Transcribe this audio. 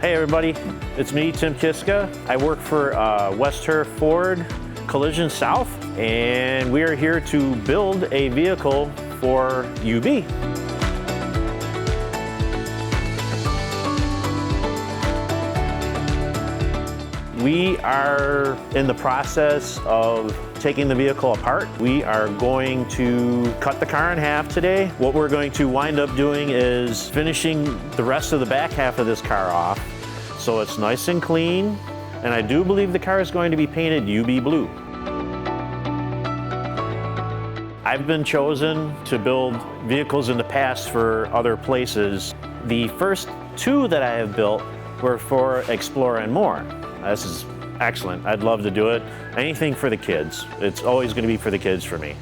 Hey everybody, it's me, Tim Kiska. I work for Herr Ford Collision South, and we are here to build a vehicle for UB. We are in the process of taking the vehicle apart. We are going to cut the car in half today. What we're going to wind up doing is finishing the rest of the back half of this car off so it's nice and clean, and I do believe the car is going to be painted UB blue. I've been chosen to build vehicles in the past for other places. The first two that I have built were for Explore and More. This is excellent. I'd love to do it. Anything for the kids. It's always going to be for the kids for me.